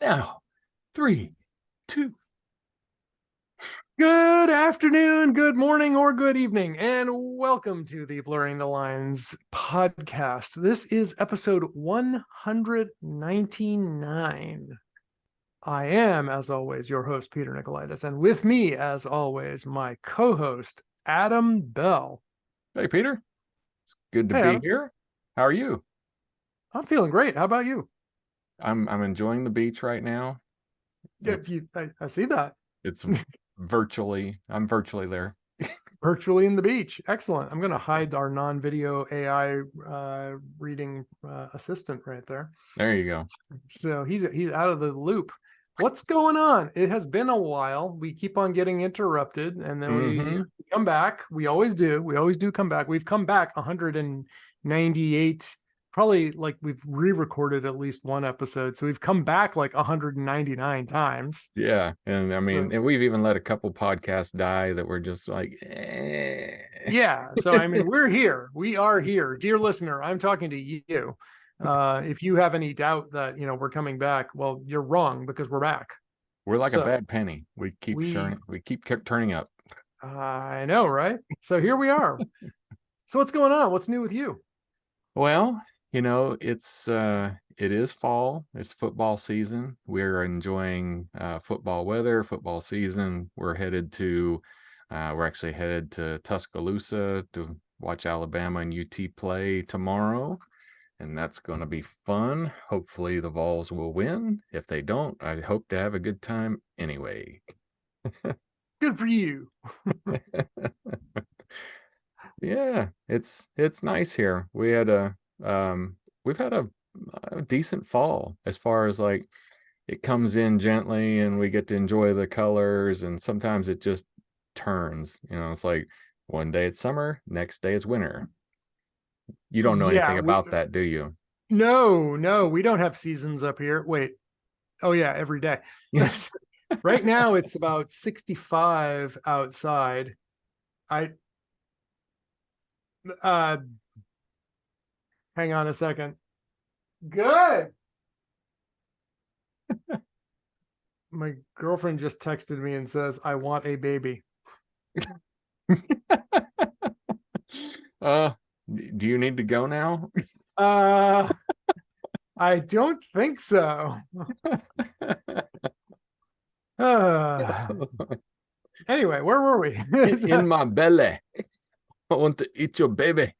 Now, 3, 2. Good afternoon, good morning, or good evening, and welcome to the Blurring the Lines podcast. This is episode 199. I am, as always, your host, Peter Nikolaidis, and with me, as always, my co-host, Adam Bell. Hey, Peter. It's good to Hey, be Adam. here. How are you? I'm feeling great. How about you? I'm enjoying the beach right now. Yeah, I see that. It's I'm virtually there. Virtually in the beach. Excellent. I'm going to hide our non-video AI reading assistant right there. There you go. So he's out of the loop. What's going on? It has been a while. We keep on getting interrupted, and then we come back. We always do. We always do come back. We've come back 198. Probably like we've re-recorded at least one episode. So we've come back like 199 times. Yeah. And I mean, and we've even let a couple podcasts die that were just like, Yeah. So, I mean, we're here. We are here. Dear listener, I'm talking to you. If you have any doubt that, we're coming back, well, you're wrong because we're back. We're like a bad penny. We keep turning up. I know, right? So here we are. So what's going on? What's new with you? Well, it is fall. It's football season. We're enjoying football weather, football season. We're actually headed to Tuscaloosa to watch Alabama and UT play tomorrow, and that's going to be fun. Hopefully the Vols will win. If they don't, I hope to have a good time anyway. Good for you. Yeah, it's nice here. We've had a decent fall as far as like it comes in gently and we get to enjoy the colors, and sometimes it just turns. It's like one day it's summer, next day it's winter. You don't know anything about that, do you? No, we don't have seasons up here. Wait. Oh yeah, every day. Yes. Right now it's about 65 outside. Hang on a second. Good. My girlfriend just texted me and says, I want a baby. Do you need to go now? I don't think so. Anyway, where were we? In my belly. I want to eat your baby.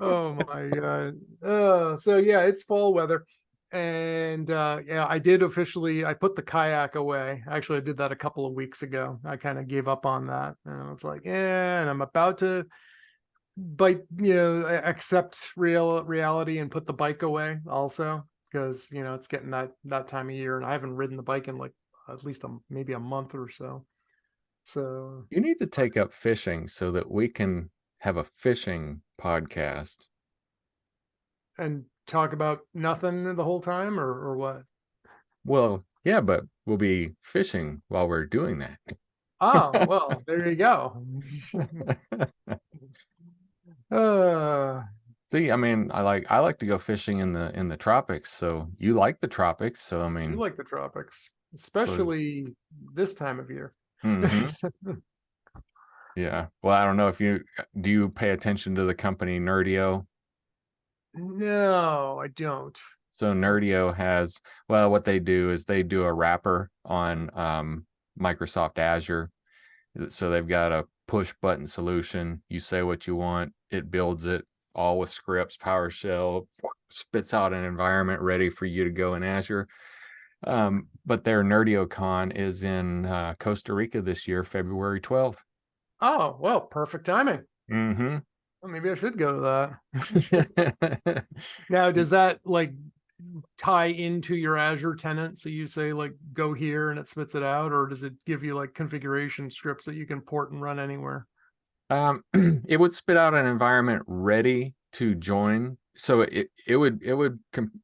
Oh my god. So yeah, it's fall weather. And yeah, I put the kayak away. Actually, I did that a couple of weeks ago. I kind of gave up on that. And I was like, yeah, and I'm about to accept reality and put the bike away also, because it's getting that time of year and I haven't ridden the bike in like at least maybe a month or so. So you need to take up fishing so that we can have a fishing podcast and talk about nothing the whole time, or what? Well, yeah, but we'll be fishing while we're doing that. Oh, well, there you go. See, I mean, I like to go fishing in the tropics. So you like the tropics. So I mean, you like the tropics, especially this time of year. Yeah. Well, I don't know if do you pay attention to the company Nerdio? No, I don't. So Nerdio has, well, what they do is they do a wrapper on Microsoft Azure. So they've got a push button solution. You say what you want, it builds it all with scripts, PowerShell, spits out an environment ready for you to go in Azure. But their NerdioCon is in Costa Rica this year, February 12th. Oh, well, perfect timing. Mm-hmm. Well, maybe I should go to that. Now, does that like tie into your Azure tenant? So you say like, go here and it spits it out, or does it give you like configuration scripts that you can port and run anywhere? It would spit out an environment ready to join. So it would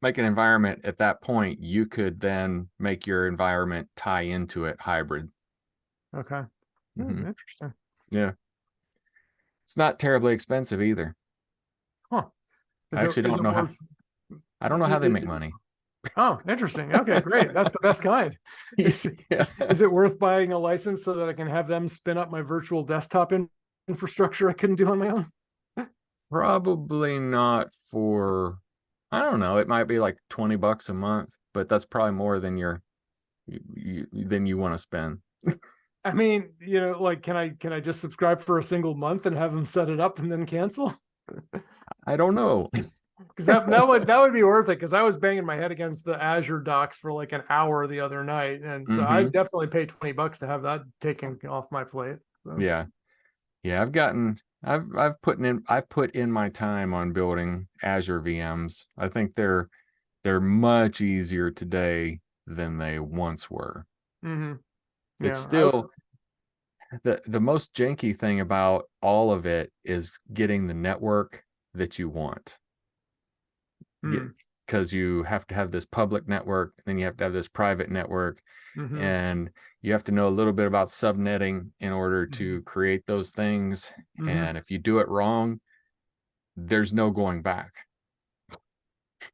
make an environment at that point. You could then make your environment tie into it hybrid. Okay. Interesting. Yeah. It's not terribly expensive either. Huh. I actually don't know how. I don't know how they make money. Oh, interesting. Okay, great. That's the best kind. Yeah. Is it worth buying a license so that I can have them spin up my virtual desktop infrastructure I couldn't do on my own? Probably not for, I don't know, it might be like $20 a month, but that's probably more than than you want to spend. I mean, like, can I just subscribe for a single month and have them set it up and then cancel? I don't know. Because that would be worth it. Because I was banging my head against the Azure docs for like an hour the other night, and so I Hmm. definitely pay $20 to have that taken off my plate. So. Yeah. Yeah, I've put in my time on building Azure VMs. I think they're much easier today than they once were. Hmm. It's Yeah. still the most janky thing about all of it is getting the network that you want. Mm, Because you have to have this public network, then you have to have this private network, hmm. and you have to know a little bit about subnetting in order to Hmm. create those things. Hmm. And if you do it wrong, there's no going back.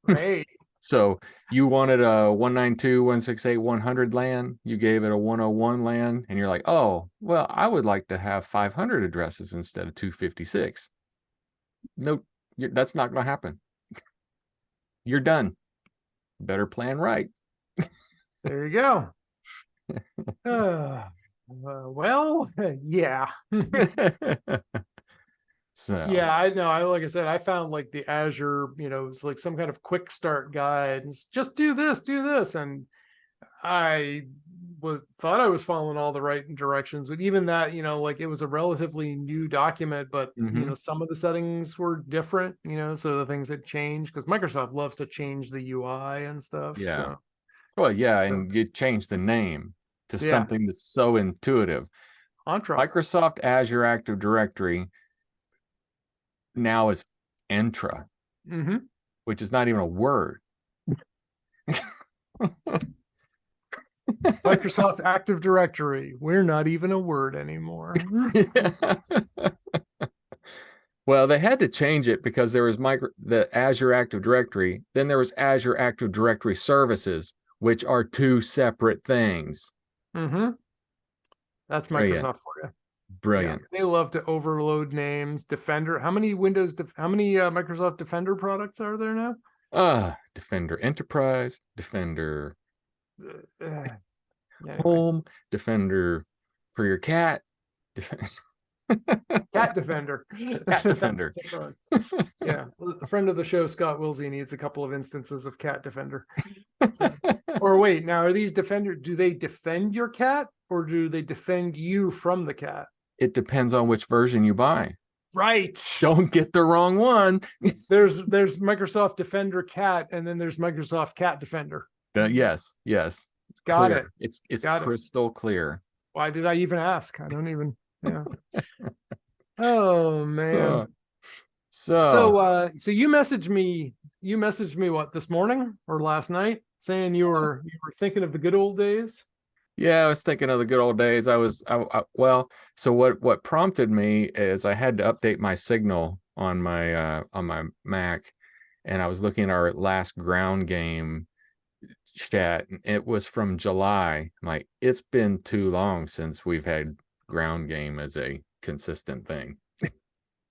Right. So you wanted a 192.168.100 LAN, you gave it a 101 LAN, and you're like, oh, well, I would like to have 500 addresses instead of 256. Nope, that's not going to happen. You're done. Better plan right. There you go. Well, yeah. So, Yeah, I know. I like I said, I found like the Azure, it's like some kind of quick start guide. And just do this, and I thought I was following all the right directions, but even that, like it was a relatively new document, but mhm. some of the settings were different, so the things had changed because Microsoft loves to change the UI and stuff. Yeah. So, Well, yeah, so, and you change the name to yeah, something that's so intuitive. Entra. Microsoft Azure Active Directory now is Entra, Hmm. which is not even a word. Microsoft Active Directory. We're not even a word anymore. Well, they had to change it because there was the Azure Active Directory, then there was Azure Active Directory Services, which are two separate things. Hmm. That's Brilliant. Microsoft for you. Yeah, Brilliant. they love to overload names. Defender. How many Microsoft Defender products are there now? Defender Enterprise, Defender Uh, anyway, Home, Defender for your cat, Def- Cat Defender. Cat That's Defender. yeah. A friend of the show, Scott Wilsey, needs a couple of instances of Cat Defender. So, or wait, now are these Defender? Do they defend your cat, or do they defend you from the cat? It depends on which version you buy. Right. Don't get the wrong one. There's Microsoft Defender Cat, and then there's Microsoft Cat Defender. Yes, yes. It's Got it. clear. It's Got it. crystal clear. Why did I even ask? I don't even. Yeah. Oh Uh, man. so So you messaged me what, this morning or last night, saying you were thinking of the good old days. yeah, I was thinking of the good old days. Well, so what prompted me is I had to update my signal on my Mac, and I was looking at our last ground game chat, and it was from July. I'm like, it's been too long since we've had ground game as a consistent thing.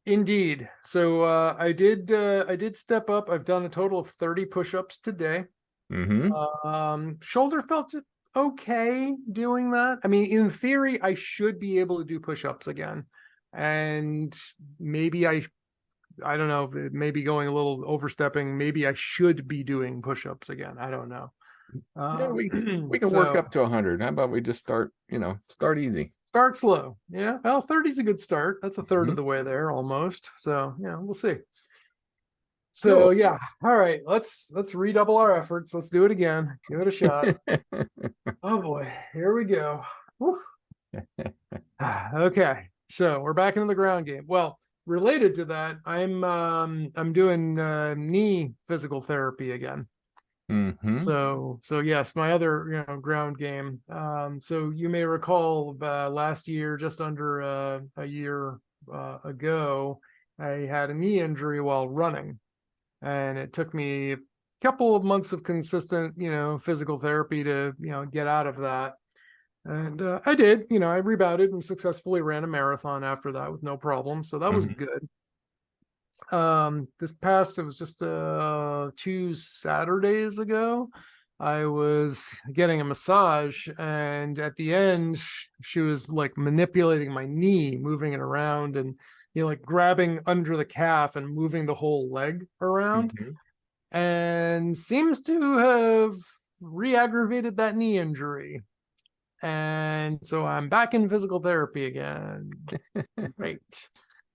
Indeed. So I did step up. I've done a total of 30 push-ups today. Mm-hmm. Shoulder felt okay doing that. I mean, in theory, I should be able to do push-ups again. And maybe I don't know if it may be going a little overstepping. Maybe I should be doing push-ups again. I don't know. Yeah, we can work So up to 100. How about we just start easy? start slow. Yeah. Well, 30 is a good start. That's a third of Mhm. the way there almost. So yeah, we'll see. So Cool. yeah. All right. Let's redouble our efforts. Let's do it again. Give it a shot. Oh boy. Here we go. Whew. Okay. So we're back into the ground game. Well, related to that, I'm doing knee physical therapy again. Mm-hmm. So yes, my other ground game. So you may recall last year, just under a year ago, I had a knee injury while running, and it took me couple of months of consistent, physical therapy to, get out of that. And I did, I rebounded and successfully ran a marathon after that with no problem. So that was good. It was just 2 Saturdays ago, I was getting a massage, and at the end she was like manipulating my knee, moving it around, and like grabbing under the calf and moving the whole leg around, and seems to have re-aggravated that knee injury. And so I'm back in physical therapy again. Great.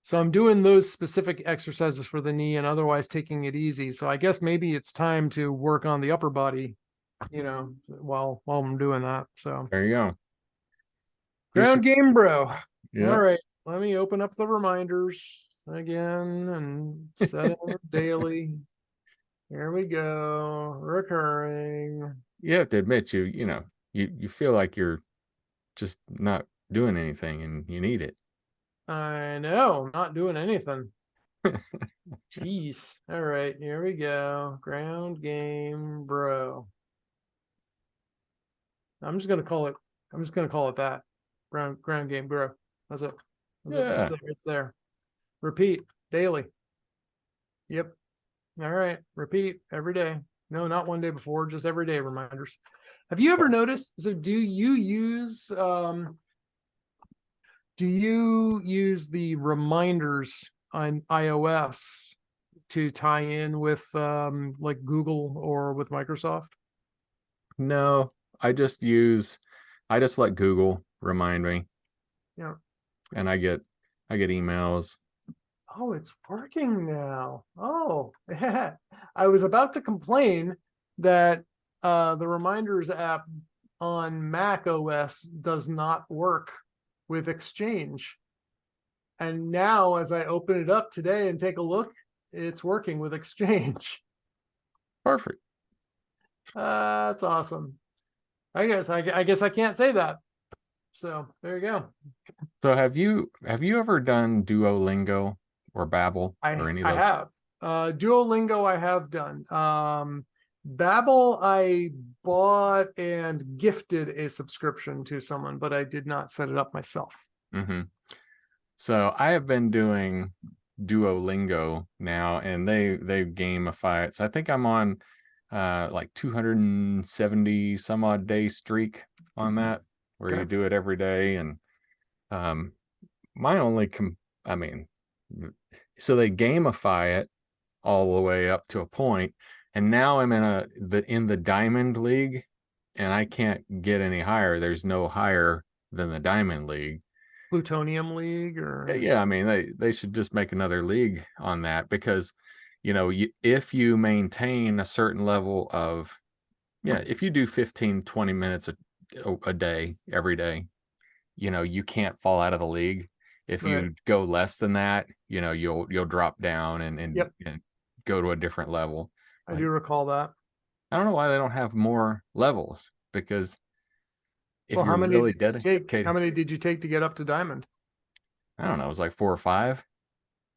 So I'm doing those specific exercises for the knee and otherwise taking it easy. So I guess maybe it's time to work on the upper body, while I'm doing that. So there you go. Ground game, bro. Yeah. All right. Let me open up the reminders again and set it daily. Here we go. Recurring. You have to admit you feel like you're just not doing anything and you need it. I know, not doing anything. Jeez. All right, here we go. Ground game, bro. I'm just gonna call it that. Ground game, bro. That's it. It's there. Repeat daily. Yep. All right. Repeat every day. No, not one day before, just every day reminders. Have you ever noticed? So do you use the reminders on iOS to tie in with like Google or with Microsoft? No, I just let Google remind me. Yeah. And I get emails. Oh, it's working now. Oh, yeah. I was about to complain that the reminders app on Mac OS does not work with Exchange. And now as I open it up today and take a look, it's working with Exchange. Perfect. That's awesome. I guess I can't say that. So there you go. So have you ever done Duo Lingo or Babbel or any of those? I have. Duo Lingo I have done. Babbel I bought and gifted a subscription to someone, but I did not set it up myself. So I have been doing Duo Lingo now, and they gamify it. So I think I'm on like 270 some odd day streak on that, where you do it every day. And my only so they gamify it all the way up to a point, and now I'm in the Diamond League, and I can't get any higher. There's no higher than the Diamond League. Plutonium League, or yeah, I mean they should just make another league on that, because if you maintain a certain level of, if you do 15-20 minutes a day every day, you can't fall out of the league. If you go less than that, you'll drop down and go to a different level. I do recall that. I don't know why they don't have more levels, because if Well, you're really dedicated. How many did you take to get up to Diamond? I don't know. It was like 4 or 5.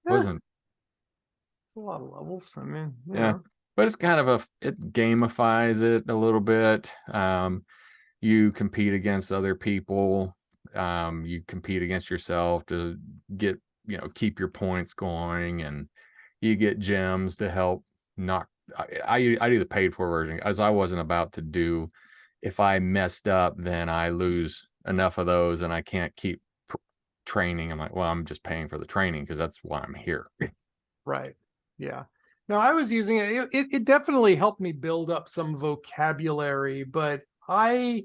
Yeah. Wasn't a lot of levels. I mean, yeah. But it's kind of it gamifies it a little bit. You compete against other people. You compete against yourself to get, keep your points going, and you get gems to help knock. I do the paid for version, as I wasn't about to do. If I messed up, then I lose enough of those and I can't keep training. I'm like, well, I'm just paying for the training because that's why I'm here. Right. Yeah. No, I was using it. It definitely helped me build up some vocabulary, but I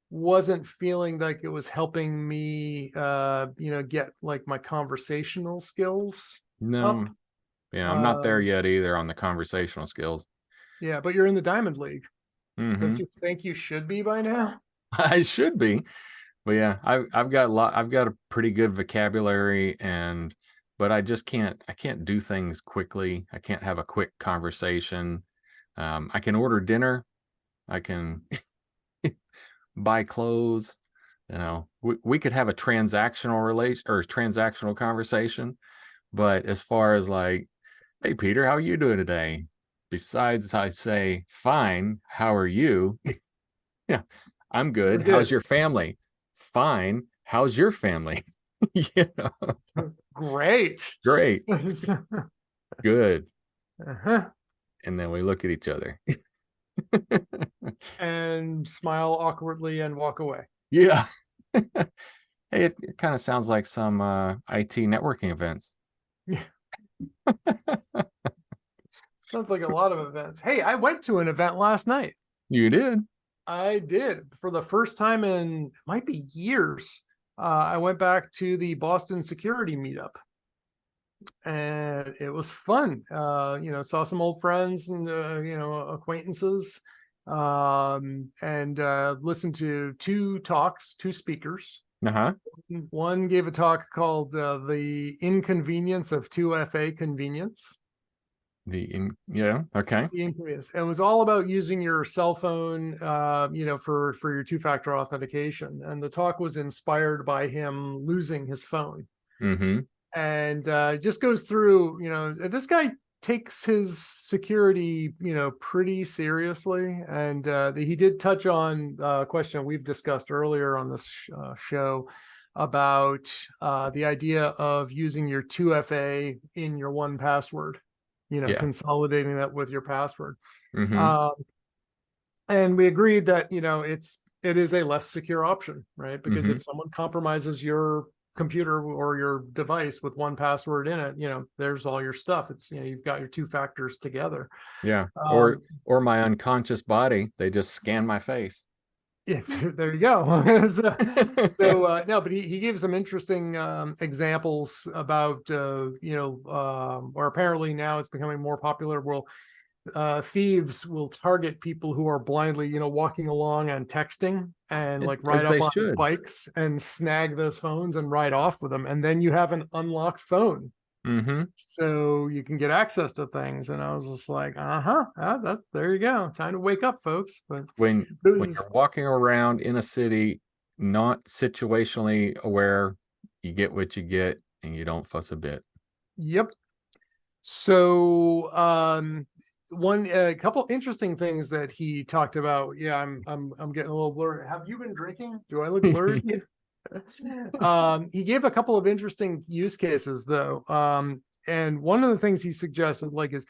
wasn't feeling like it was helping me, get like my conversational skills. No. Up. Yeah, I'm not there yet either on the conversational skills. Yeah, but you're in the Diamond League. Don't you think you should be by now? I should be. But yeah, I've got a pretty good vocabulary, but I just can't do things quickly. I can't have a quick conversation. I can order dinner. I can buy clothes. We could have a transactional conversation, but as far as like, hey Peter, how are you doing today? besides I say, fine, how are you? Yeah, I'm We're good. How's good. your family? Fine. How's your family? You know, Great. great, good. Uh-huh. And then we look at each other. And smile awkwardly and walk away. Yeah. Hey, it kind of sounds like some IT networking events. Yeah. Sounds like a lot of events. Hey, I went to an event last night. You did? I did for the first time in might be years. I went back to the Boston security meetup, and it was fun. Saw some old friends and acquaintances, and listened to two speakers. Uh-huh. One gave a talk called "The Inconvenience of 2FA Convenience." Yeah, okay. It was all about using your cell phone, for your two-factor authentication. And the talk was inspired by him losing his phone. Mm-hmm. And just goes through, this guy takes his security, pretty seriously. And he did touch on a question we've discussed earlier on this show about the idea of using your 2FA in your 1Password, Yeah. consolidating that with your password. Mm-hmm. Um, and we agreed that, it is a less secure option, right? Because Mm-hmm. if someone compromises your computer or your device with 1Password in it, there's all your stuff. It's, you've got your two factors together. Yeah. Or Um, my unconscious body, they just scan my face. yeah, there you go. So, no, but he gave some interesting examples about, or apparently now it's becoming more popular. Well, thieves will target people who are blindly, walking along and texting, and like ride As up they on should. bikes and snag those phones and ride off with them. And then you have an unlocked phone. Mm-hmm. So you can get access to things. And I was just like, there you go. Time to wake up, folks. But When it was, you're walking around in a city, not situationally aware, you get what you get and you don't fuss a bit. yep. So a couple interesting things that he talked about. Yeah, I'm getting a little blurry. Have you been drinking? Do I look blurry? He gave a couple of interesting use cases though. And one of the things he suggested, like, is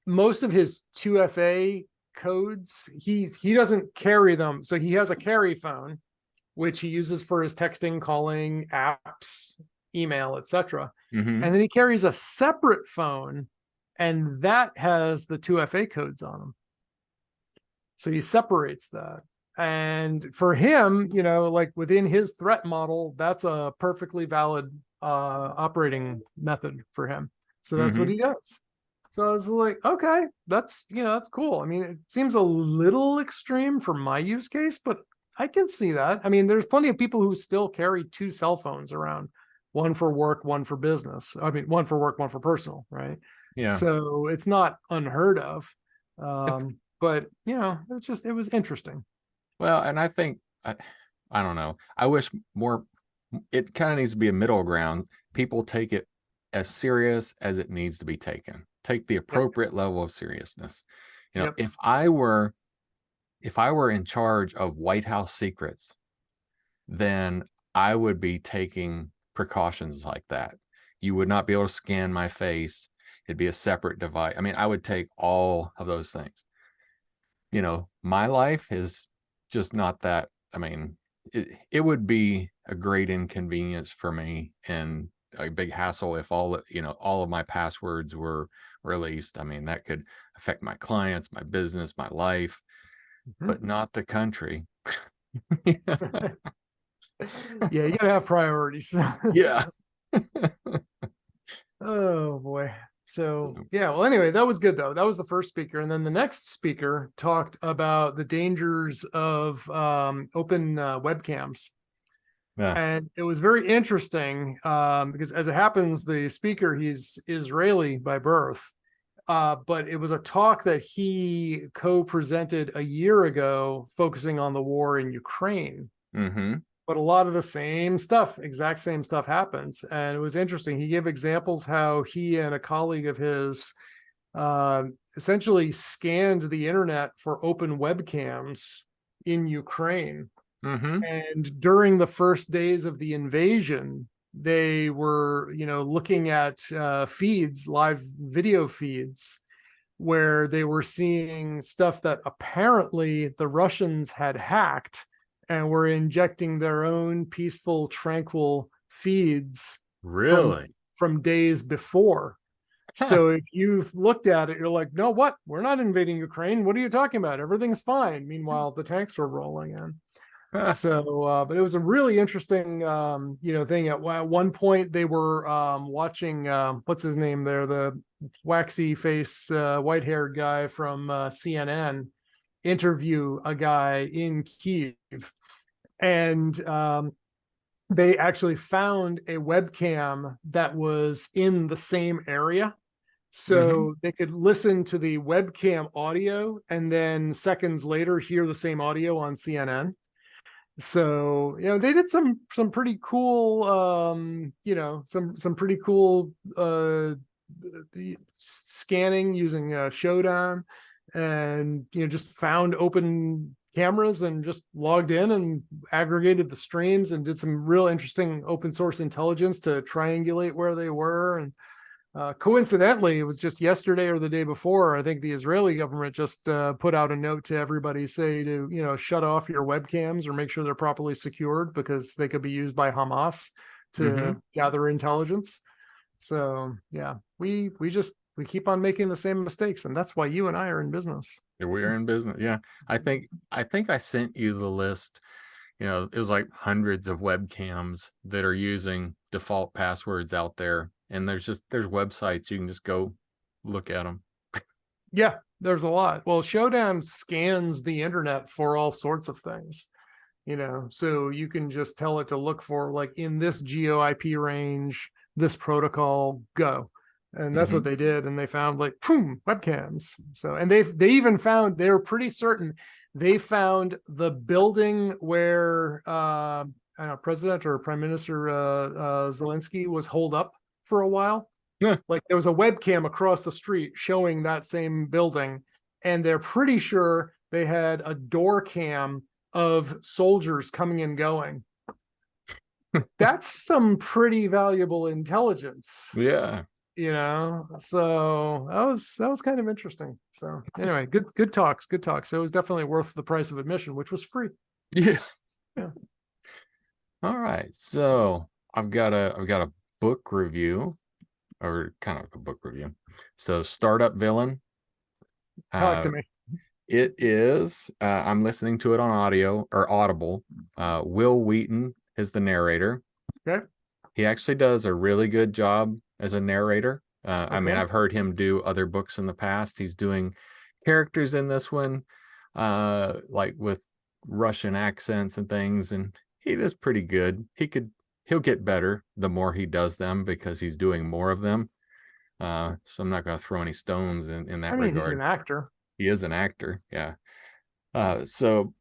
most of his 2FA codes, he doesn't carry them. So he has a carry phone, which he uses for his texting, calling, apps, email, etc. Mm-hmm. And then he carries a separate phone, and that has the 2FA codes on them. So he separates that. And for him, like within his threat model, that's a perfectly valid operating method for him. So that's what Mm-hmm. he does. So I was like, okay, that's cool. I mean, it seems a little extreme for my use case, but I can see that. I mean, there's plenty of people who still carry two cell phones around, one for work, one for business. I mean, one for work, one for personal, right? Yeah. So it's not unheard of. If, But it was interesting. well, and I think I don't know. I wish more. It kind of needs to be a middle ground. People take it as serious as it needs to be taken. Take the Yep. appropriate level of seriousness. Yep. If I were in charge of White House secrets, then I would be taking precautions like that. You would not be able to scan my face. It'd be a separate device. I mean, I would take all of those things. My life is just not that. I mean, it would be a great inconvenience for me and a big hassle if all of my passwords were released. I mean, that could affect my clients, my business, my life, but not the country. Yeah, you gotta have priorities. Yeah. Oh boy. So yeah, well, anyway, that was good though. That was the first speaker. And then the next speaker talked about the dangers of open webcams. Yeah. And it was very interesting because, as it happens, the speaker, he's Israeli by birth. But it was a talk that he co-presented a year ago, focusing on the war in Ukraine. Mm-hmm. But a lot of the same stuff, exact same stuff happens. And it was interesting. He gave examples how he and a colleague of his uh, essentially scanned the internet for open webcams in Ukraine. Mm-hmm. And during the first days of the invasion, they were, looking at feeds, live video feeds, where they were seeing stuff that apparently the Russians had hacked and were injecting their own peaceful, tranquil feeds from Really? days before. So if you've looked at it, you're like, no, what? We're not invading Ukraine. What are you talking about? Everything's fine. Meanwhile, the tanks were rolling in. So, but it was a really interesting, thing. At one point, they were watching, what's his name there, the waxy face, white-haired guy from CNN interview a guy in Kiev, and they actually found a webcam that was in the same area. Mm-hmm. So they could listen to the webcam audio and then seconds later hear the same audio on CNN. So they did some pretty cool some pretty cool scanning using Showdown, and just found open cameras and just logged in and aggregated the streams and did some real interesting open source intelligence to triangulate where they were. And coincidentally, it was just yesterday or the day before, I think the Israeli government just put out a note to everybody, say to, shut off your webcams or make sure they're properly secured, because they could be used by Hamas to Mm-hmm. gather intelligence. So yeah, we keep on making the same mistakes, and that's why you and I are in business. We're in business. Yeah. I think I sent you the list. It was like hundreds of webcams that are using default passwords out there. And there's websites you can just go look at them. Yeah, there's a lot. Well, Showdown scans the internet for all sorts of things. So you can just tell it to look for, like, in this geo IP range, this protocol, go. And that's Mm-hmm. what they did. And they found, like, boom, webcams. So, and they even found, they were pretty certain they found the building where I don't know, President or Prime Minister Zelensky was holed up for a while. Yeah. Like, there was a webcam across the street showing that same building, and they're pretty sure they had a door cam of soldiers coming and going. That's some pretty valuable intelligence, Yeah. So that was kind of interesting. So anyway, good talks. So it was definitely worth the price of admission, which was free. Yeah. Yeah. All right. So I've got a book review, or kind of a book review. So Startup Villain. Talk to Uh, me. it is. I'm listening to it on audio or Audible. Will Wheaton is the narrator. Okay. He actually does a really good job as a narrator. I mean, Okay. I've heard him do other books in the past. He's doing characters in this one, like with Russian accents and things, and he does pretty good. He'll get better the more he does them, because he's doing more of them. So I'm not going to throw any stones in I that mean, he's regard. an actor. He is an actor, yeah. So,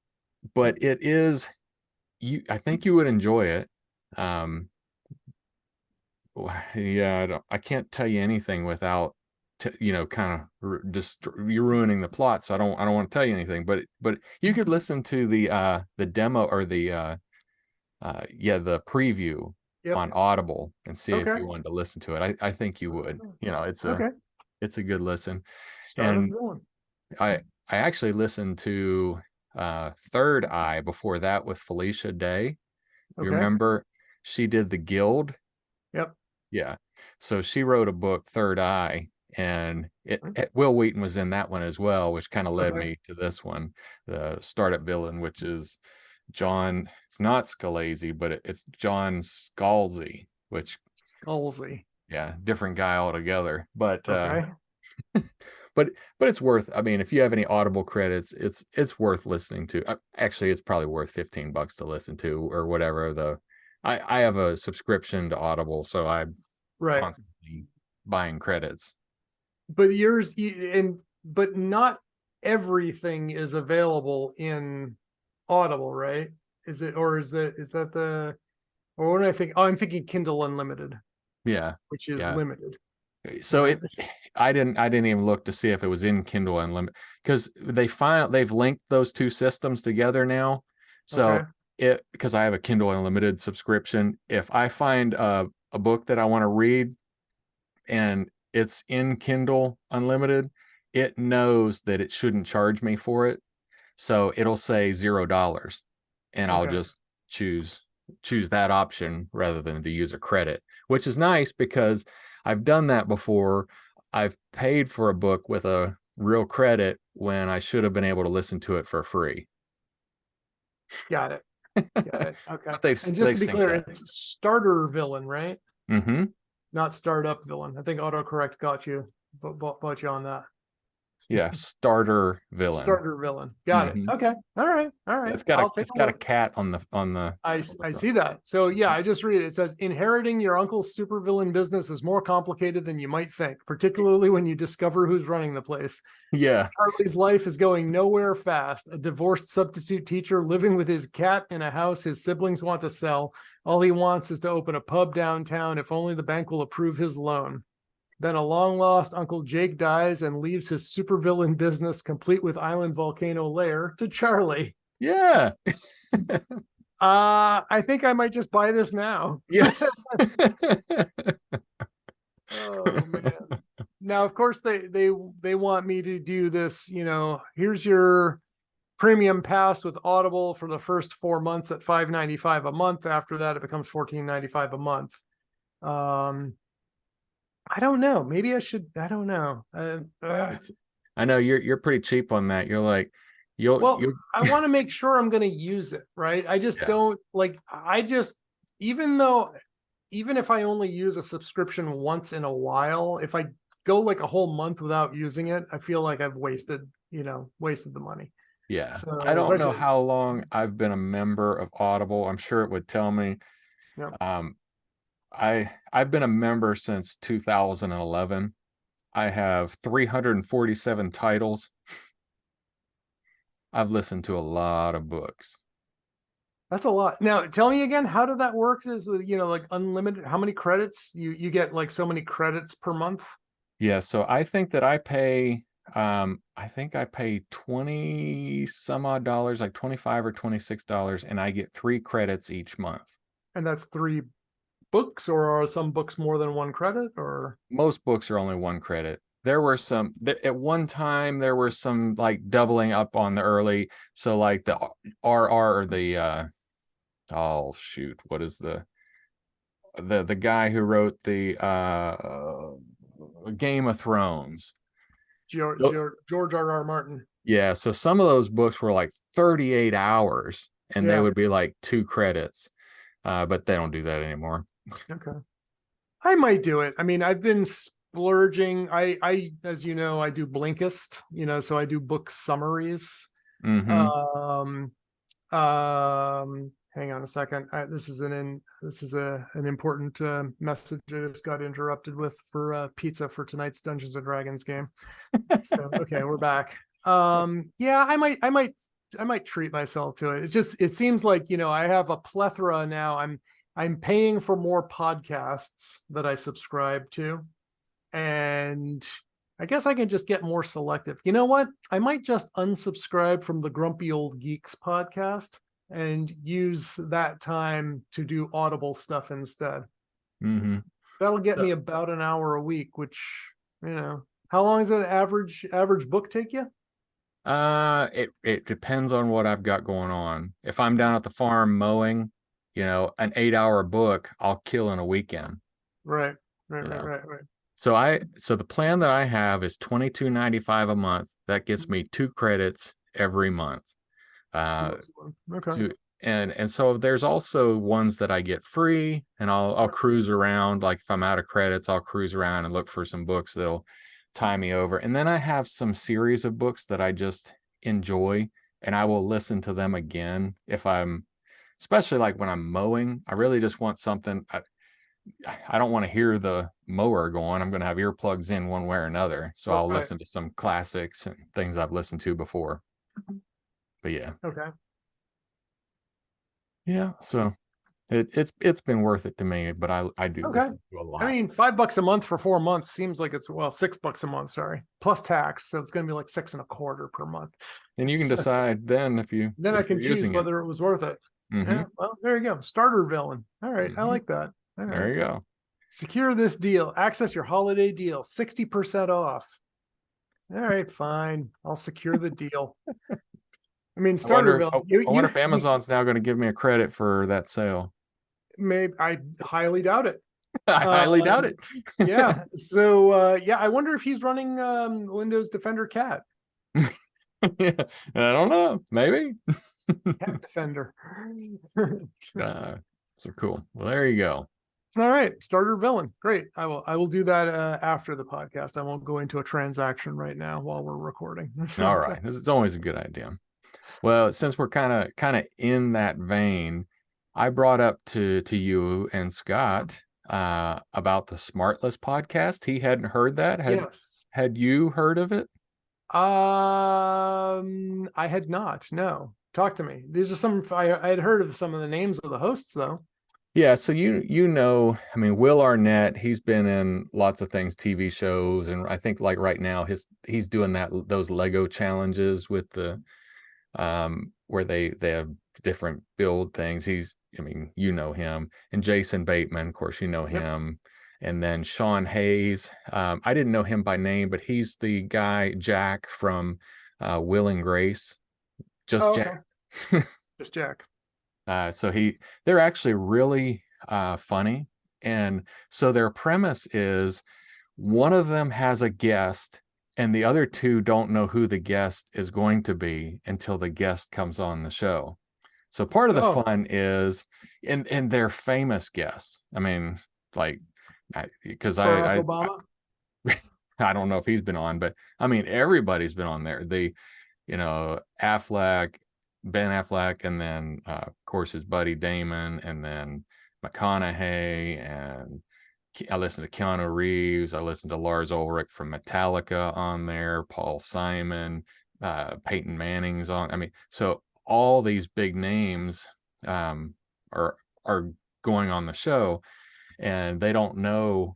but it is I think you would enjoy it. Um, yeah, I can't tell you anything without kind of just you're ruining the plot, so I don't want to tell you anything. But you could listen to the demo, or the preview Yep. on Audible, and see if Okay. you wanted to listen to it. I think you would. Okay. It's a good listen. Startup And villain. I actually listened to Third Eye before that with Felicia Day. You Okay. remember she did The Guild? Yep. Yeah. So she wrote a book, Third Eye, and Will Wheaton was in that one as well, which kind of led Okay. me to this one, the Startup Villain, which is John. It's not Scalzi, but it's John Scalzi, which, Scalzi. yeah, different guy altogether. But Okay. but it's worth. I mean, if you have any Audible credits, it's worth listening to. Actually, it's probably worth $15 to listen to, or whatever. I have a subscription to Audible, so I'm Right. constantly buying credits. But but not everything is available in Audible, right? Is it, or is that the, or what do I think? Oh, I'm thinking Kindle Unlimited, Yeah, which is yeah. limited. So I didn't even look to see if it was in Kindle Unlimited, because they've linked those two systems together now. Okay. So because I have a Kindle Unlimited subscription, if I find a book that I want to read and it's in Kindle Unlimited, it knows that it shouldn't charge me for it. So it'll say $0, and I'll Okay. just choose that option rather than to use a credit, which is nice because I've done that before. I've paid for a book with a real credit when I should have been able to listen to it for free. Got it. Got it. Okay. But they've And just they've to be synced clear, that. it's starter villain, right? Mm-hmm. Not startup villain. I think autocorrect got you, bought you on that. Yeah, starter villain. Starter villain. Got it. Mm-hmm. Okay. All right. All Yeah, right. it's got a I'll take it's a got a look. cat on the I see that. So yeah, I just read it. It says inheriting your uncle's supervillain business is more complicated than you might think, particularly when you discover who's running the place. yeah. Charlie's life is going nowhere fast. A divorced substitute teacher living with his cat in a house his siblings want to sell. All he wants is to open a pub downtown if only the bank will approve his loan. Then a long lost Uncle Jake dies and leaves his supervillain business complete with island volcano lair to Charlie. Yeah. I think I might just buy this now. Yeah. Oh man. Now, of course, they want me to do this, here's your premium pass with Audible for the first 4 months at $5.95 a month. After that, it becomes $14.95 a month. I don't know. Maybe I should. I don't know. I know you're pretty cheap on that. You're like, you'll Well, you I want to make sure I'm going to use it, right? I just yeah. don't like. Even if I only use a subscription once in a while, if I go like a whole month without using it, I feel like I've wasted the money. Yeah. I So don't know especially, how long I've been a member of Audible. I'm sure it would tell me. you know, Um, I've been a member since 2011. I have 347 titles. I've listened to a lot of books. that's a lot. Now, tell me again, how did that work? Is with like unlimited? How many credits you get? Like so many credits per month? Yeah, so I think I pay 20 some odd dollars, like 25 or $26, and I get 3 credits each month. And that's 3 books, or are some books more than 1 credit? Or Most books are only 1 credit. There were some at one time there were some like doubling up on the early. So like the RR or the oh shoot, what is the guy who wrote the Game of Thrones? George R.R. Martin. Yeah, so some of those books were like 38 hours and they Yeah. would be like 2 credits. But they don't do that anymore. Okay. I might do it. I mean, I've been splurging. As you know, I do Blinkist, so I do book summaries. Mm-hmm. Um, Hang on a second. This is an important message I just got interrupted with for pizza for tonight's Dungeons and Dragons game. So okay, we're back. Yeah, I might treat myself to it. It seems like I have a plethora now. I'm paying for more podcasts that I subscribe to, and I guess I can just get more selective. You know what? I might just unsubscribe from the Grumpy Old Geeks podcast and use that time to do Audible stuff instead. Mm-hmm. That'll get So, me about an hour a week, which, how long does an average book take you? it depends on what I've got going on. If I'm down at the farm mowing, an 8-hour book I'll kill in a weekend. Right. You know. Right. So the plan that I have is $22.95 a month. That gets me 2 credits every month. Uh, Okay. so there's also ones that I get free, and I'll cruise around. Like if I'm out of credits, I'll cruise around and look for some books that'll tie me over. And then I have some series of books that I just enjoy, and I will listen to them again especially like when I'm mowing. I really just want something. I don't want to hear the mower going. I'm going to have earplugs in one way or another. So I'll Right. listen to some classics and things I've listened to before. But yeah. Okay. Yeah. So It's been worth it to me, but I do Okay. listen to a I lot. mean, $5 a month for 4 months seems like it's, well, $6 a month, sorry, plus tax. So it's going to be like 6.25 per month. And you can So decide then then I if you're can choose using it. whether it was worth it. Mm-hmm. Yeah. Well, there you go. Starter villain. All right. I Mm-hmm. like that. All There right. you go. Secure this deal. Access your holiday deal. 60% off. All right, fine. I'll secure the deal. I mean, starter villain. I wonder if Amazon's now going to give me a credit for that sale. Maybe I highly doubt it. I highly doubt it. Yeah. So yeah, I wonder if he's running Windows Defender Cat. Yeah, I don't know. Maybe. Cat Defender. So cool. Well, there you go. All right, starter villain. Great. I will do that after the podcast. I won't go into a transaction right now while we're recording. All right. This is always a good idea. Well, since we're kind of in that vein, I brought up to you and Scott about the Smartless podcast. He hadn't heard that. Yes. Had you heard of it? I had not. No. Talk to me. These are some I had heard of some of the names of the hosts though. Yeah, so you know, I mean, Will Arnett, he's been in lots of things, TV shows, and I think like right now he's doing those Lego challenges with the where they have different build things. I mean, you know him, and Jason Bateman, of course, you know Yep. him, and then Sean Hayes. I didn't know him by name, but he's the guy Jack from Will and Grace, just Oh, okay. Jack. Just Jack. So they're actually really funny, and so their premise is one of them has a guest and the other two don't know who the guest is going to be until the guest comes on the show. So part of the Oh, fun is in their famous guests. I mean, like, because Barack Obama. I don't know if he's been on, but I mean everybody's been on there. Affleck, Ben Affleck, and then of course his buddy Damon, and then McConaughey, and I listened to Keanu Reeves. I listened to Lars Ulrich from Metallica on there, Paul Simon, Peyton Manning's on. I mean, so all these big names are going on the show, and they don't know.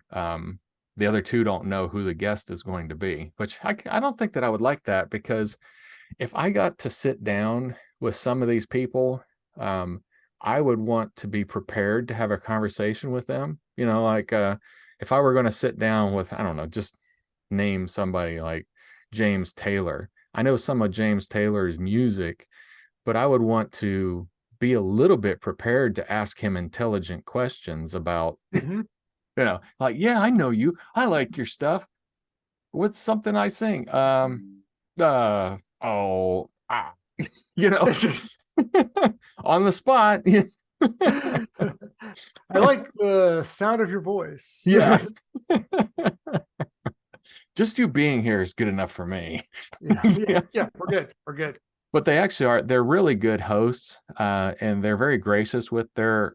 The other two don't know who the guest is going to be, which I don't think that I would like that, because if I got to sit down with some of these people, I would want to be prepared to have a conversation with them. Like if I were going to sit down with, I don't know, just name somebody like James Taylor. I know some of James Taylor's music, but I would want to be a little bit prepared to ask him intelligent questions about, like, yeah, I know you. I like your stuff. What's something I sing? Oh, on the spot. I like the sound of your voice. Yeah. Just you being here is good enough for me. Yeah, we're good. We're good. But they actually are, they're really good hosts, and they're very gracious with their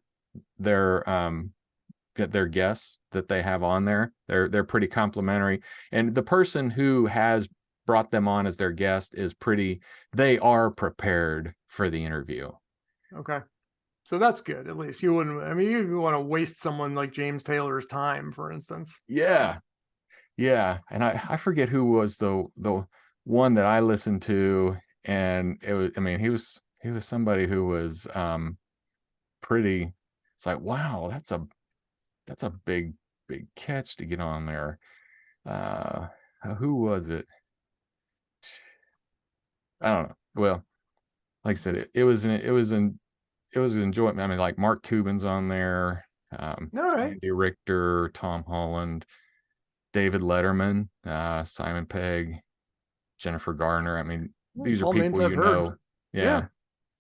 guests that they have on there. They're pretty complimentary. And the person who has brought them on as their guest they are prepared for the interview. Okay. So that's good. At least you wouldn't, I mean, you want to waste someone like James Taylor's time, for instance. Yeah. Yeah. And I forget who was the one that I listened to. And it was, I mean, he was somebody who was pretty, it's like, wow, that's a big catch to get on there. Who was it? I don't know. Well, like I said, it was an enjoyment. I mean, like Mark Cuban's on there, All right. Andy Richter, Tom Holland, David Letterman, Simon Pegg, Jennifer Garner. I mean, these are All names people I've heard. Yeah.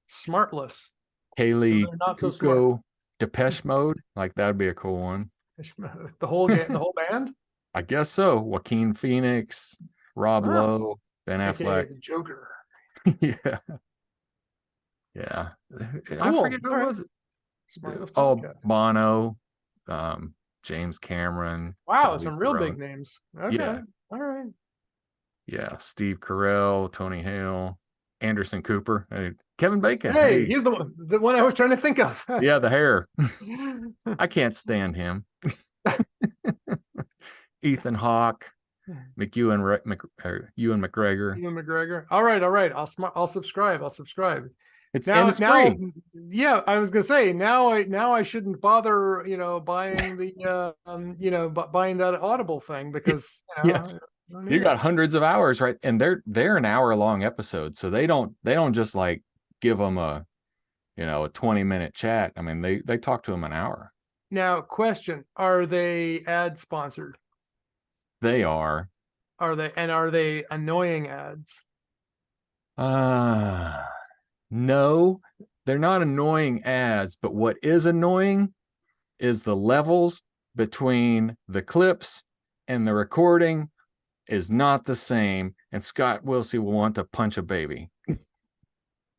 Smartless. Kaylee So not so smart. Kuko, Depeche Mode, like that would be a cool one. The whole band. I guess so. Joaquin Phoenix, Rob Lowe, Ben Affleck, the Joker. Yeah. Yeah. Cool. I forget who was it. Bono, James Cameron. Wow, some real big names. Okay. Yeah. All right. Yeah. Steve Carell, Tony Hale. Anderson Cooper, Kevin Bacon. Hey, Hey, he's the one I was trying to think of. yeah, the hair. I can't stand him. Ethan Hawke, Ewan McGregor. Ewan McGregor. All right, all right. I'll subscribe. I'll subscribe. And it's free. Yeah, I was gonna say now I shouldn't bother, buying the buying that Audible thing because Yeah, I don't you need got it. hundreds of hours, right? And they're an hour long episode, so they don't just like give them a 20-minute chat. I mean, they talk to them an hour. Now, question: Are they ad sponsored? They are. Are they annoying ads? Uh no, they're not annoying ads, but what is annoying is the levels between the clips and the recording is not the same. And Scott Wilsey will want to punch a baby.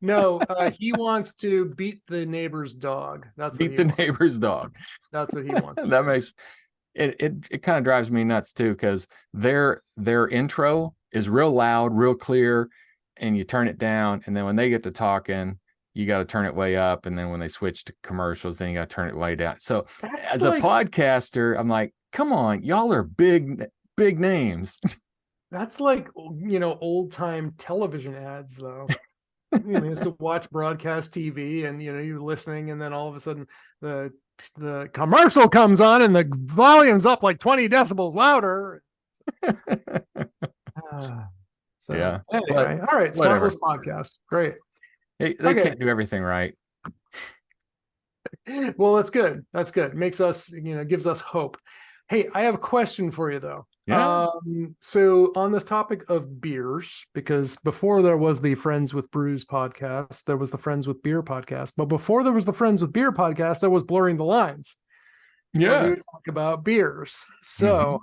No, he wants to beat the neighbor's dog. That's what Beat he the wants. neighbor's dog. That's what he wants. That makes it kind of drives me nuts too, because their intro is real loud, real clear, and you turn it down, and then when they get to talking, you got to turn it way up, and then when they switch to commercials, then you got to turn it way down. So That's as a podcaster, I'm like, come on, y'all are big names. That's like, old time television ads, though. You used to watch broadcast TV, and you're listening, and then all of a sudden the commercial comes on, and the volume's up like 20 decibels louder. So Yeah, anyway, all right, whatever. Smartless podcast, great. They Okay. can't do everything right. Well, that's good. That's good. Makes us, gives us hope. Hey, I have a question for you though. Yeah. So on this topic of beers, because before there was the Friends with Brews podcast, there was the Friends with Beer podcast, but before there was the Friends with Beer podcast, there was Blurring the Lines. Where we would talk about beers. So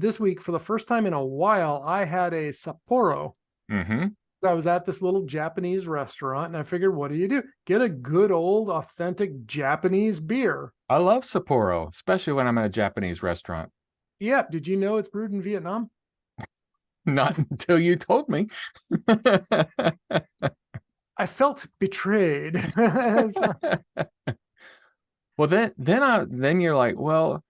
this week, for the first time in a while, I had a Sapporo. I was at this little Japanese restaurant, and I figured, what do? Get a good old authentic Japanese beer. I love Sapporo, especially when I'm at a Japanese restaurant. Yeah. Did you know it's brewed in Vietnam? Not until you told me. I felt betrayed. Well, then you're like, well,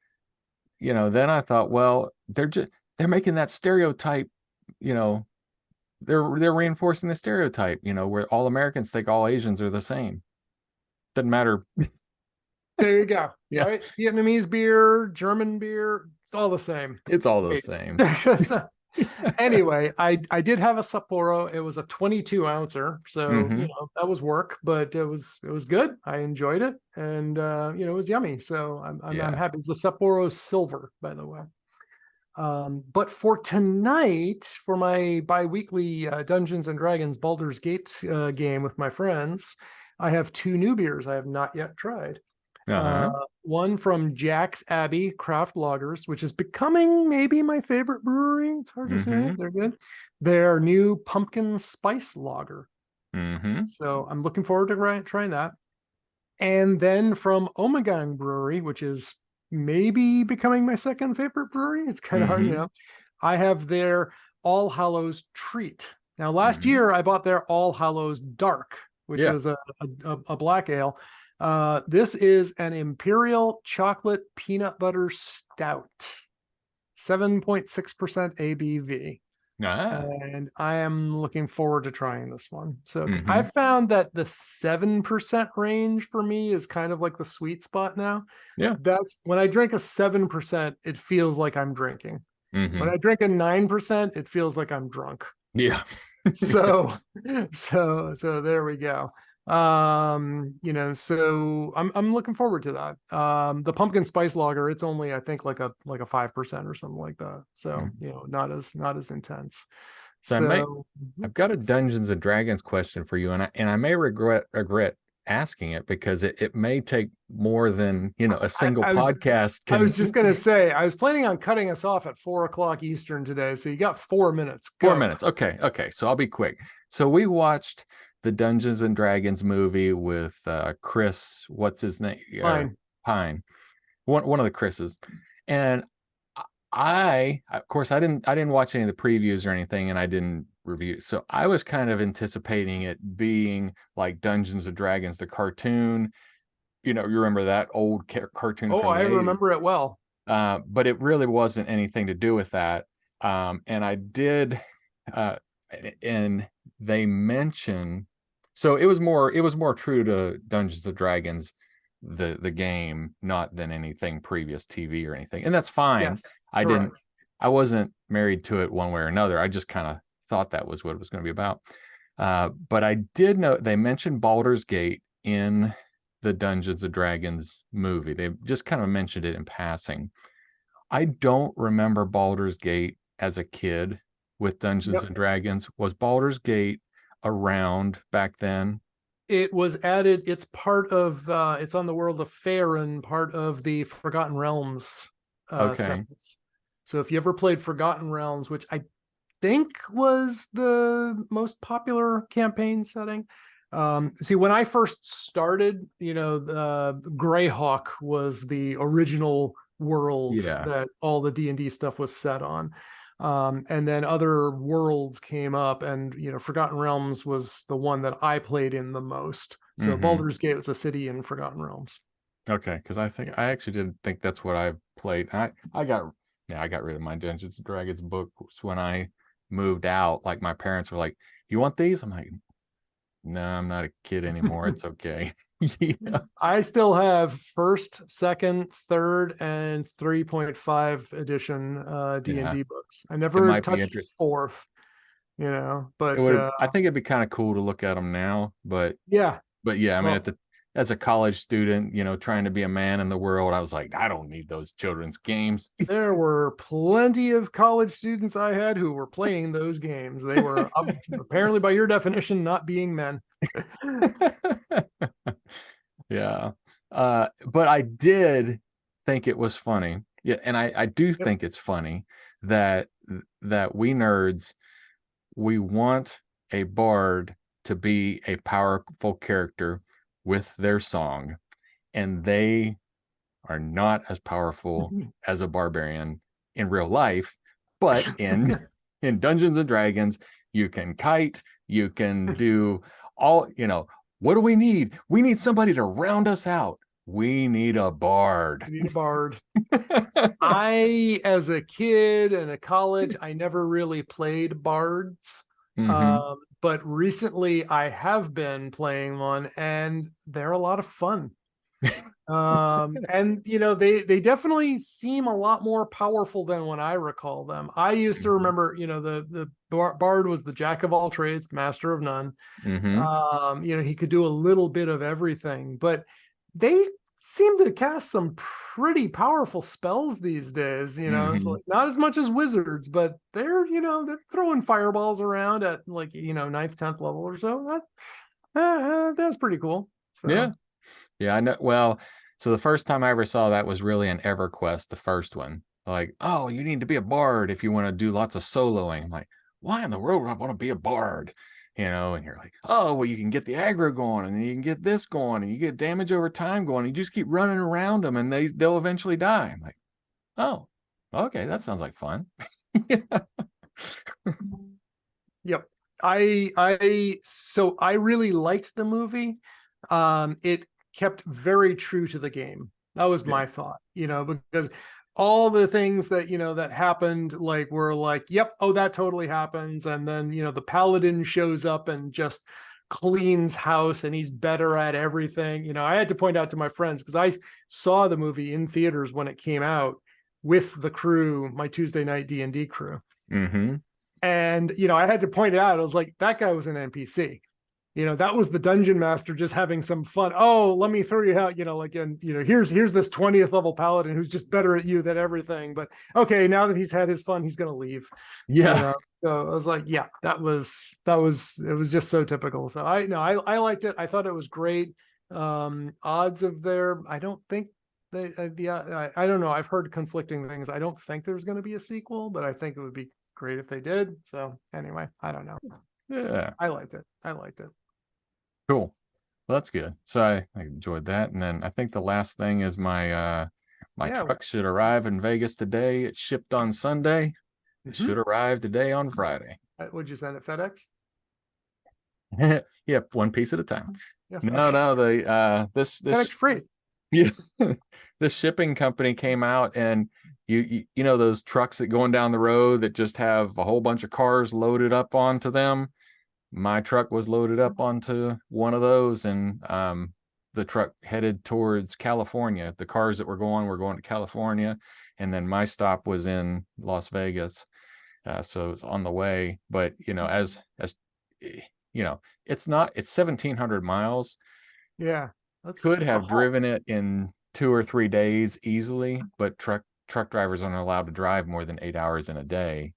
then I thought, well, they're making that stereotype, they're reinforcing the stereotype, where all Americans think all Asians are the same. Doesn't matter. There you go. Yeah. Right? Vietnamese beer, German beer, it's all the same. It's all the same. Anyway, I did have a Sapporo. It was a 22 ouncer, so that was work, but it was good. I enjoyed it, and it was yummy. So I'm happy. It's the Sapporo Silver, by the way. But for tonight, for my bi-weekly Dungeons and Dragons Baldur's Gate game with my friends, I have two new beers I have not yet tried. One from Jack's Abbey Craft Lagers, which is becoming maybe my favorite brewery. It's hard to say. They're good. Their new pumpkin spice lager. So I'm looking forward to trying that. And then from Omegang Brewery, which is maybe becoming my second favorite brewery. It's kind of hard, I have their All Hallows Treat. Now, last year I bought their All Hallows Dark, which was a black ale. This is an Imperial Chocolate Peanut Butter Stout, 7.6% ABV. And I am looking forward to trying this one. So I found that the 7% range for me is kind of like the sweet spot now. Yeah. That's when I drink a 7%, it feels like I'm drinking. When I drink a 9%, it feels like I'm drunk. Yeah. So there we go. So I'm looking forward to that. The pumpkin spice lager, it's only, I think, like a 5% or something like that. So, not as intense. So I've got a Dungeons and Dragons question for you, and I may regret asking it because it may take more than a single podcast. I was just gonna say, I was planning on cutting us off at 4:00 Eastern today, so you got 4 minutes. Go. 4 minutes. Okay. So I'll be quick. So we watched the Dungeons and Dragons movie with Chris. What's his name? Pine. One of the Chris's, and of course, I didn't watch any of the previews or anything, and I didn't review. So I was kind of anticipating it being like Dungeons and Dragons, the cartoon. You know, you remember that old cartoon Oh, from the I 80s. remember it well. But it really wasn't anything to do with that. And I did, uh, and they mention, so it was more true to Dungeons and Dragons, the game, not than anything previous TV or anything. And that's fine. Yes, I didn't, correct. I wasn't married to it one way or another. I just kind of thought that was what it was going to be about. But I did know they mentioned Baldur's Gate in the Dungeons and Dragons movie. They just kind of mentioned it in passing. I don't remember Baldur's Gate as a kid with Dungeons Yep. and Dragons. Was Baldur's Gate around back then? It was added. It's part of. It's on the world of Faerun, part of the Forgotten Realms Okay. settings. So if you ever played Forgotten Realms, which I think was the most popular campaign setting. See, when I first started, Greyhawk was the original world Yeah. that all the D&D stuff was set on. And then other worlds came up, and Forgotten Realms was the one that I played in the most. So Hmm. Baldur's Gate was a city in Forgotten Realms. Okay, because I actually didn't think that's what I played. I got yeah, I got rid of my Dungeons and Dragons books when I moved out. Like my parents were like, "You want these?" I'm like, "No, I'm not a kid anymore. It's okay." Yeah. I still have first, second, third, and 3.5 edition Yeah. D&D books. I It never might be touched interesting. fourth, It but would I think it'd be kind of cool to look at them now, yeah. but yeah, I mean, Well, as a college student, trying to be a man in the world, I was like, I don't need those children's games. there were plenty of college students I had who were playing those games. They were apparently, by your definition, not being men. Yeah. But I did think it was funny. Yeah, and I do Yep. think it's funny that we nerds, we want a bard to be a powerful character with their song, and they are not as powerful as a barbarian in real life, but in in Dungeons and Dragons, you can kite, you can do all, what do we need? We need somebody to round us out. We need a bard. You need a bard. I, as a kid and a college, I never really played bards. Hmm. But recently I have been playing one, and they're a lot of fun. And they definitely seem a lot more powerful than when I recall them. I used to Hmm. remember, the bard was the jack of all trades, master of none. Hmm. He could do a little bit of everything, but they seem to cast some pretty powerful spells these days. It's Hmm. like not as much as wizards, but they're throwing fireballs around at like ninth, 10th level or so. That's pretty cool. Yeah. So Yeah, I know. Well, so the first time I ever saw that was really in EverQuest, the first one. Like, oh, you need to be a bard if you want to do lots of soloing. I'm like, why in the world would I want to be a bard? And you're like, oh, well, you can get the aggro going, and then you can get this going, and you get damage over time going. And you just keep running around them, and they'll eventually die. I'm like, oh, okay, that sounds like fun. Yeah. yep. I really liked the movie. It kept very true to the game. That was Yeah. my thought, because all the things that that happened like were like, yep, oh, that totally happens. And then the paladin shows up and just cleans house, and he's better at everything. I had to point out to my friends, because I saw the movie in theaters when it came out with the crew, my Tuesday night D&D crew. Mm-hmm. And I had to point it out. I was like, that guy was an NPC. That was the dungeon master just having some fun. Oh, let me throw you out, and here's this 20th level paladin who's just better at you than everything. But okay, now that he's had his fun, he's gonna leave. Yeah. So I was like, yeah, that was it was just so typical. So I liked it. I thought it was great. Odds of there, I don't think I don't know. I've heard conflicting things. I don't think there's going to be a sequel, but I think it would be great if they did. So anyway, I don't know. Yeah. I liked it. I liked it. Cool. Well, that's good. So I enjoyed that. And then I think the last thing is my Yeah. truck should arrive in Vegas today. It shipped on Sunday. It Mhm. should arrive today on Friday. Would you send it FedEx? Yep, one piece at a time. Yeah. No, they this FedEx freight. yeah, this shipping company came out, and you know those trucks that going down the road that just have a whole bunch of cars loaded up onto them. My truck was loaded up onto one of those, and the truck headed towards California. The cars that were going to California, and then my stop was in Las Vegas. So it's on the way. But as it's 1,700 miles. Yeah, Could it's a have haul. driven it in 2 or 3 days easily, but truck drivers aren't allowed to drive more than 8 hours in a day.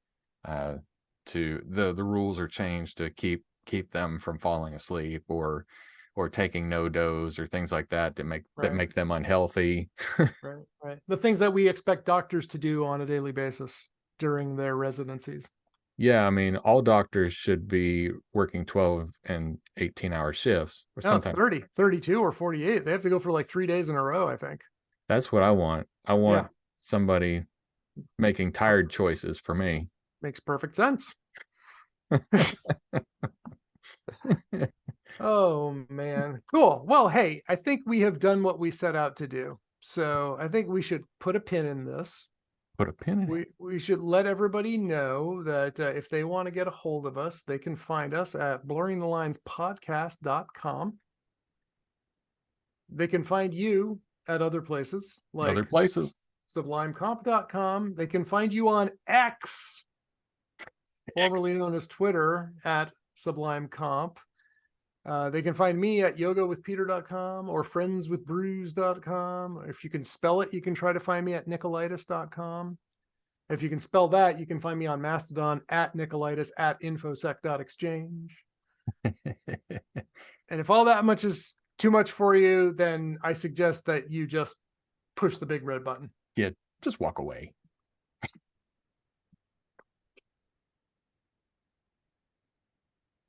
To the rules are changed to keep them from falling asleep or taking no dose or things like that make them unhealthy. Right. The things that we expect doctors to do on a daily basis during their residencies. Yeah, I mean, all doctors should be working 12 and 18-hour shifts or No, something. 30, 32 or 48. They have to go for like 3 days in a row, I think. That's what I want. I Yeah. want somebody making tired choices for me. Makes perfect sense. Oh, man. Cool. Well, hey, I think we have done what we set out to do. So I think we should put a pin in this. Put a pin in it. We should let everybody know that if they want to get a hold of us, they can find us at blurringthelinespodcast.com. They can find you at other places like Other places. sublimecomp.com. They can find you on X, formerly known as Twitter, at sublimecomp. They can find me at yogawithpeter.com or friendswithbrews.com. If you can spell it, you can try to find me at Nikolaidis.com. If you can spell that, you can find me on Mastodon at Nikolaidis at infosec.exchange. And if all that much is too much for you, then I suggest that you just push the big red button. Yeah, just walk away.